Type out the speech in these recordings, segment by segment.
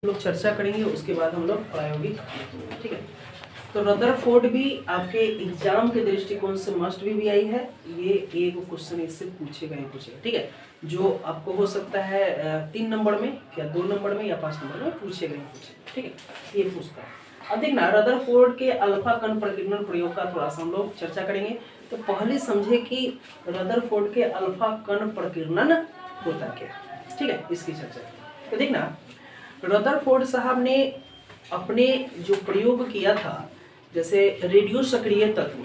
लोग चर्चा करेंगे, उसके बाद हम लोग प्रायोगिक, ठीक है। तो रदरफोर्ड भी आपके एग्जाम के दृष्टिकोण से मस्ट भी आई है। ये एक क्वेश्चन इससे पूछेगा ही पूछेगा, ठीक है, जो आपको हो सकता है 3 नंबर में या 2 नंबर में या 5 नंबर में पूछेगा ही पूछेगा, ठीक है, ये पूछता है। अब देखना, रदरफोर्ड के अल्फा कण प्रकीर्णन प्रयोग का थोड़ा सा हम लोग चर्चा करेंगे। तो पहले समझे कि रदरफोर्ड के अल्फा कण प्रकीर्णन होता क्या, ठीक है, इसकी चर्चा। तो देखना, रदरफोर्ड साहब ने अपने जो प्रयोग किया था, जैसे रेडियो सक्रिय तत्व,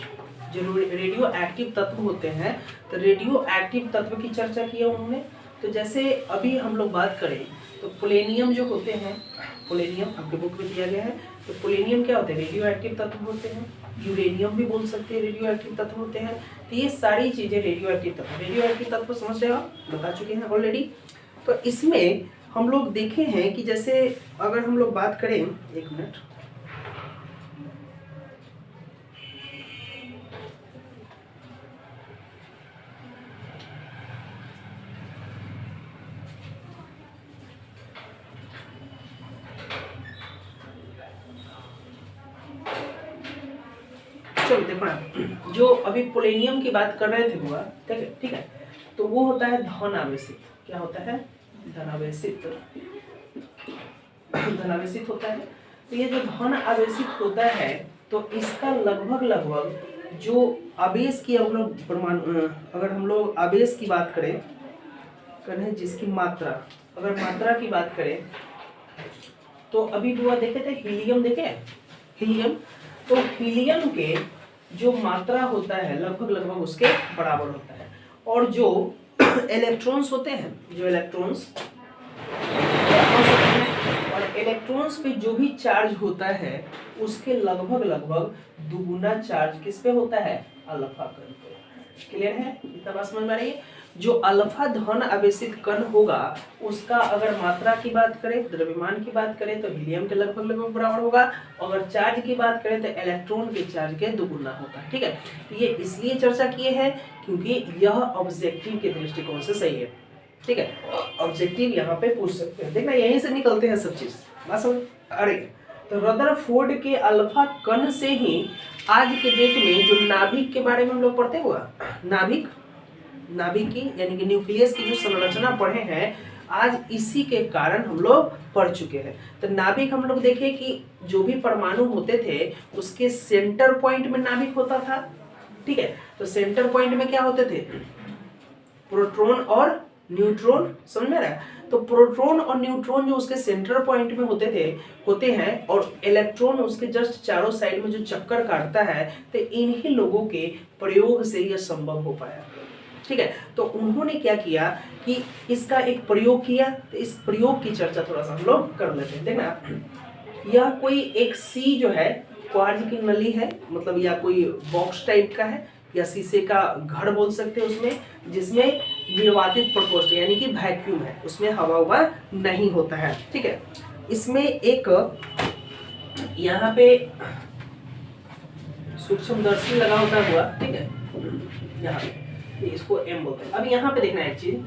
जो रेडियो एक्टिव तत्व होते हैं, तो रेडियो एक्टिव तत्व की चर्चा की है उन्होंने। तो जैसे अभी हम लोग बात करें तो पोलेनियम जो होते हैं, पोलेनियम आपके बुक में दिया गया है। तो पोलेनियम क्या होते हैं? रेडियो एक्टिव तत्व होते हैं। यूरेनियम भी बोल सकते हैं, रेडियो एक्टिव तत्व होते हैं। तो ये सारी चीजें रेडियो एक्टिव तत्व, रेडियो एक्टिव तत्व समझ रहे हो, बता चुके हैं ऑलरेडी। तो इसमें हम लोग देखे हैं कि जैसे अगर हम लोग बात करें, एक मिनट, चलो देखो ना, जो अभी पोलेनियम की बात कर रहे थे हुआ, ठीक है, तो वो होता है धन आवेशित। क्या होता है? धनावेशित, धनावेशित होता है। तो ये जो धन आवेशित होता है, तो इसका लगभग जो आवेश की अगर हम लोग आवेश की बात करें जिसकी मात्रा, अगर मात्रा की बात करें, तो अभी हुआ देखे थे हीलियम, देखे हीलियम, तो हीलियम के जो मात्रा होता है लगभग उसके बराबर होता है। और जो इलेक्ट्रॉन्स होते हैं, जो इलेक्ट्रॉन्स और इलेक्ट्रॉन्स पे जो भी चार्ज होता है, उसके लगभग दुगुना चार्ज किस पे होता है? अल्फा कण पे। क्लियर है? इतना बात समझ में आ रही है? जो अल्फा धन आवेशित कण होगा, उसका अगर मात्रा की बात करें, द्रव्यमान की बात करें, तो हीलियम के लगभग बराबर होगा। अगर चार्ज की बात करें तो इलेक्ट्रॉन के चार्ज के दुगुना होगा, ठीक है। तो ये इसलिए चर्चा किए हैं क्योंकि यह ऑब्जेक्टिव के दृष्टिकोण से सही है, ठीक है। ऑब्जेक्टिव यहाँ पे पूछ सकते हैं, देखना यहीं से निकलते हैं सब चीज, बात समझ। अरे तो रदरफोर्ड के अल्फा कण से ही आज के डेट में जो नाभिक के बारे में हम लोग पढ़ते हुआ, नाभिक की यानी कि न्यूक्लियस की जो संरचना पढ़े हैं, आज इसी के कारण हम लोग पढ़ चुके हैं। तो नाभिक हम लोग देखे कि जो भी परमाणु होते थे, उसके सेंटर पॉइंट में नाभिक होता था, ठीक है। तो सेंटर पॉइंट में क्या होते थे? प्रोटॉन और न्यूट्रॉन, समझ में आ रहा है? तो प्रोटॉन और न्यूट्रॉन जो उसके सेंटर पॉइंट में होते हैं और इलेक्ट्रॉन उसके जस्ट चारों साइड में जो चक्कर काटता है, तो इन्हीं लोगों के प्रयोग से यह संभव हो पाया, ठीक है। तो उन्होंने क्या किया कि इसका एक प्रयोग किया। तो इस प्रयोग की चर्चा थोड़ा सा हम लोग कर लेते हैं। देखना, यह कोई एक सी जो है क्वार्ज की नली है, मतलब या कोई बॉक्स टाइप का है, या शीशे का घर बोल सकते हैं, उसमें जिसमें निर्वातित प्रकोष्ठ यानी कि वैक्यूम है, उसमें हवा नहीं होता है, ठीक है। इसमें एक यहाँ पे सूक्ष्मदर्शी लगा होता हुआ, ठीक है, यहाँ पे इसको एम बोलते हैं। अब यहाँ पे देखना एक चीज,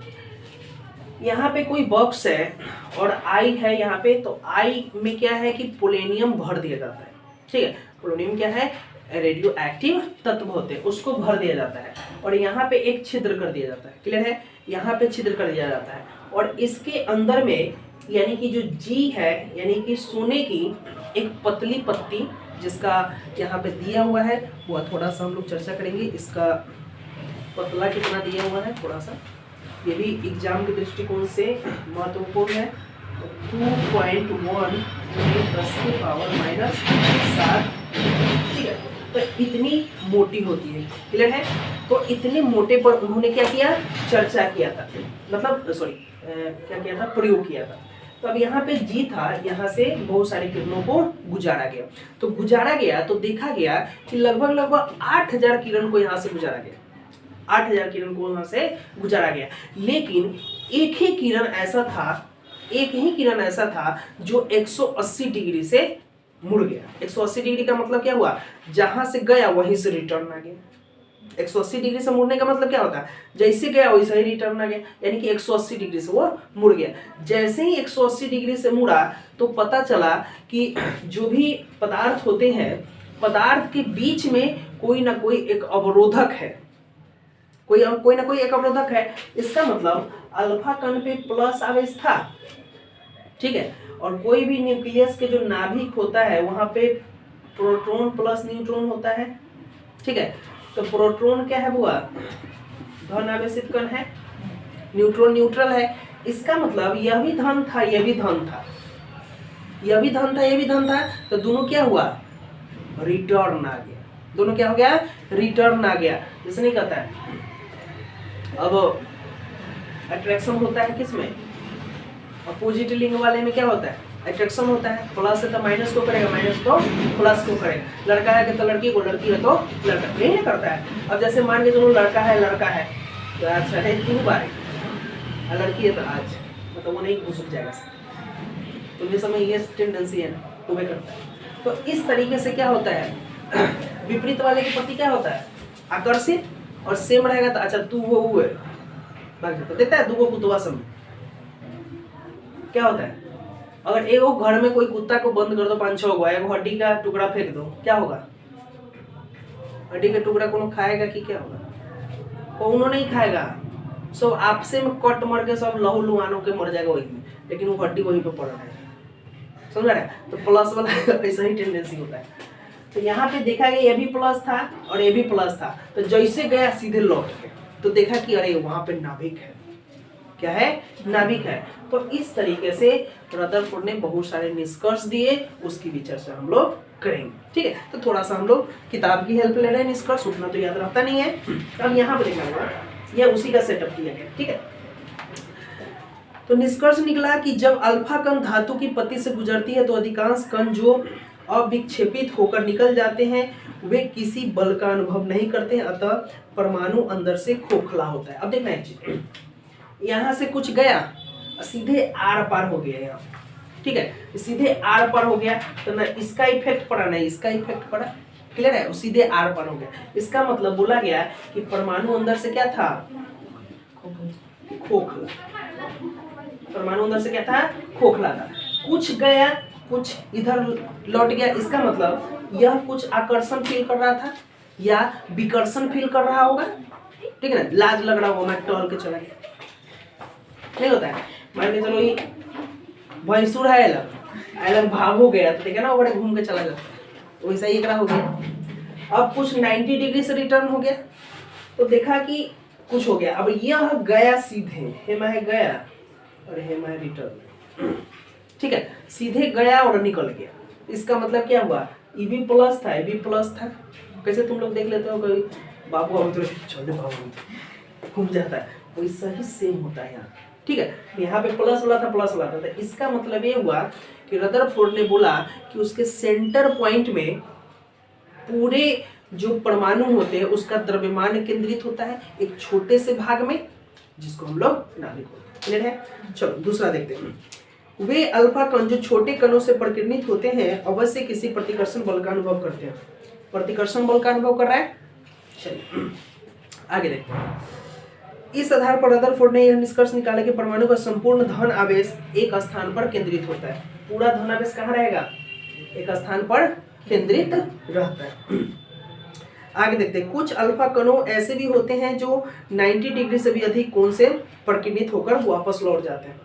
यहाँ पे कोई बॉक्स है और आई है यहाँ पे, तो आई में क्या है कि पोलेनियम भर दिया जाता है, ठीक है। पोलेनियम क्या है? रेडियो एक्टिव तत्व होते हैं, उसको भर दिया जाता है और यहाँ पे एक छिद्र कर दिया जाता है। क्लियर है? यहाँ पे छिद्र कर दिया जाता है और इसके अंदर में यानी कि जो जी है, यानी कि सोने की एक पतली पत्ती, जिसका यहाँ पे दिया हुआ है, वो थोड़ा सा हम लोग चर्चा करेंगे। इसका पतला कितना दिया हुआ है, थोड़ा सा ये भी एग्जाम के दृष्टिकोण से महत्वपूर्ण है। तो 2.1 × 10⁻⁷, ठीक है। तो इतनी मोटी होती है। क्लियर है? तो इतने मोटे पर उन्होंने क्या किया? चर्चा किया था, मतलब क्या किया था? प्रयोग किया था। तो अब यहाँ पे जी था, यहाँ से बहुत सारी किरणों को गुजारा गया। तो गुजारा गया तो देखा गया कि लगभग 8000 किरण को यहाँ से गुजारा गया, 8000 किरण को यहाँ से गुजारा गया। लेकिन एक ही किरण ऐसा था जो 180 डिग्री से मुड़ गया। 180 डिग्री का मतलब क्या हुआ? जहां से गया वहीं से रिटर्न आ गया। 180 डिग्री से मुड़ने का मतलब क्या होता है, जैसे गया वैसे ही रिटर्न आ गया, यानी कि 180 डिग्री से वो मुड़ गया। जैसे ही 180 डिग्री से मुड़ा तो पता चला कि जो भी पदार्थ होते हैं, पदार्थ के बीच में कोई ना कोई एक अवरोधक है, कोई ना कोई एक अवरोधक है। इसका मतलब अल्फा कण पे प्लस आवेश था, ठीक है। और कोई भी न्यूक्लियस के जो नाभिक होता है वहां पे प्रोटॉन प्लस न्यूट्रॉन होता है, ठीक है। तो प्रोटॉन क्या है बुआ, धन आवेशित कण है, न्यूट्रॉन न्यूट्रल है। इसका मतलब यह भी धन था, यह भी धन था, यह भी धन था, यह भी धन था, तो दोनों क्या हुआ, रिटर्न आ गया। दोनों क्या हो गया, रिटर्न आ गया। जैसे नहीं कहता है अब अट्रैक्शन होता है किसमें, अपोजिट लिंग वाले में क्या होता है, अट्रैक्शन होता है। प्लस है तो माइनस को करेगा, माइनस को प्लस को करेगा। लड़का है तो लड़की को, लड़की है तो लड़का, यही करता है। अब जैसे मान के चलो लड़का है तो आज है 2 बार, और लड़की है तो आज, मतलब वो नहीं घुस जाएगा। तो ये समय ये टेंडेंसी है, वो भी करता है। तो इस तरीके से क्या होता है, विपरीत वाले के प्रति क्या होता है, आकर्षित, और सेम रहेगा तो अच्छा तू वो है भाग जाता, देता है। 2 कुत्ता समय क्या होता है, अगर एक घर में कोई कुत्ता को बंद कर दो 5-6 गो, एक हड्डी का टुकड़ा फेंक दो, क्या होगा, हड्डी का टुकड़ा कोनो खाएगा कि क्या होगा, कोनो नहीं खाएगा, सब आपसे में कट मर के सब लहू लुहानों के मर जाएगा वही में, लेकिन वो हड्डी वहीं पे पड़ रहा है, समझ रहे हैं। तो प्लस वाला ऐसा ही टेंडेंसी होता है। तो यहाँ पे देखा गया ये भी प्लस था और ये भी प्लस था, तो जैसे गया सीधे लौट के, तो देखा कि अरे वहां पे नाभिक है, क्या है, नाभिक है। तो इस तरीके से रदरफोर्ड ने बहुत सारे निष्कर्ष दिए, उसकी भी चर्चा हम लोग करेंगे, ठीक है। तो थोड़ा सा हम लोग किताब की हेल्प ले रहे हैं, निष्कर्ष उतना तो याद रहता नहीं है। अब यहाँ पर देखना होगा, यह उसी का सेटअप किया गया, ठीक है। तो निष्कर्ष निकला कि जब अल्फा कण धातु की पत्ती से गुजरती है तो अधिकांश कण जो अविक्षेपित होकर निकल जाते हैं वे किसी बल का अनुभव नहीं करते, अतः परमाणु अंदर से खोखला होता है। अब देखना एक चीज, यहाँ से कुछ गया सीधे आर पार हो गया यहाँ, ठीक है, सीधे आर पार हो गया, तो ना इसका इफेक्ट पड़ा ना इसका इफेक्ट पड़ा, क्लियर है, सीधे आर पार हो गया। इसका मतलब बोला गया कि परमाणु अंदर से क्या था, खोखला, परमाणु अंदर से क्या था, खोखला था। कुछ गया कुछ इधर लौट गया, इसका मतलब यह कुछ आकर्षण फील कर रहा था या विकर्षण फील कर रहा होगा, ठीक है ना, लाज लग रहा होगा, मैं टहल के चला गया, नहीं होता है। मान के चलो ये भैंसुर है अलग भाव हो गया, तो देखा ना वो बड़े घूम के चला जाता, वैसा ही एक हो गया। अब कुछ 90 डिग्री से रिटर्न हो गया, तो देखा कि कुछ हो गया। अब यह गया सीधे, हेमा है गया और हेमा है रिटर्न, ठीक है, सीधे गया और निकल गया। इसका मतलब क्या हुआ, ई भी प्लस था, ए भी प्लस था। कैसे तुम लोग देख लेते हो, कोई बाबू हम तो चले बाबू घूम जाता है, वैसा ही सेम होता है यहाँ, ठीक है। यहाँ पे प्लस वाला था, प्लस वाला था, तो इसका मतलब ये हुआ कि रदरफोर्ड ने बोला कि उसके सेंटर पॉइंट में पूरे जो परमाणु होते हैं उसका द्रव्यमान केंद्रित होता है एक छोटे से भाग में, जिसको हम लोग नाभिक बोलते हैं, क्लियर है। चलो दूसरा देखते हैं। वे अल्फा कण जो छोटे कणों से परिकीर्णित होते हैं अवश्य किसी प्रतिकर्षण बल का अनुभव करते हैं। प्रतिकर्षण बल का अनुभव कर रहा है, चलिए आगे देखते हैं। इस आधार पर रदरफोर्ड ने यह निष्कर्ष निकाला कि परमाणु का संपूर्ण धन आवेश एक स्थान पर केंद्रित होता है। पूरा धन आवेश कहाँ रहेगा, एक स्थान पर केंद्रित रहता है। आगे देखते हैं। कुछ अल्फा कणों ऐसे भी होते हैं जो 90 डिग्री से भी अधिक कोण से परिकीर्णित होकर वापस लौट जाते हैं,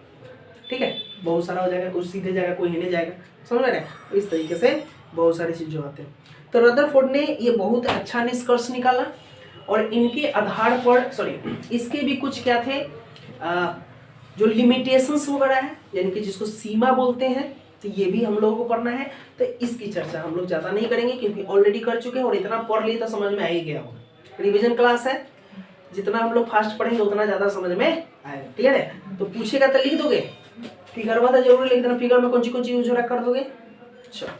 ठीक है, बहुत सारा हो जाएगा, कुछ सीधे जाएगा, कोई हिलने जाएगा, समझ रहे हैं। तो इस तरीके से बहुत सारी चीजें आते हैं। तो रदरफोर्ड ने ये बहुत अच्छा निष्कर्ष निकाला और इनके आधार पर इसके भी कुछ क्या थे, जो लिमिटेशंस वगैरह है, यानी कि जिसको सीमा बोलते हैं, तो ये भी हम लोगों को पढ़ना है। तो इसकी चर्चा हम लोग ज़्यादा नहीं करेंगे क्योंकि ऑलरेडी कर चुके हैं और इतना पढ़ लिए तो समझ में आ ही गया होगा। रिवीजन क्लास है, जितना हम लोग फास्ट पढ़ेंगे उतना ज़्यादा समझ में आएगा, क्लियर है। तो पूछेगा तो लिख दोगे, फिगर वाला जरूर लिख देना, फिगर में कौन सी यूज हो रहा कर दोगे। चलो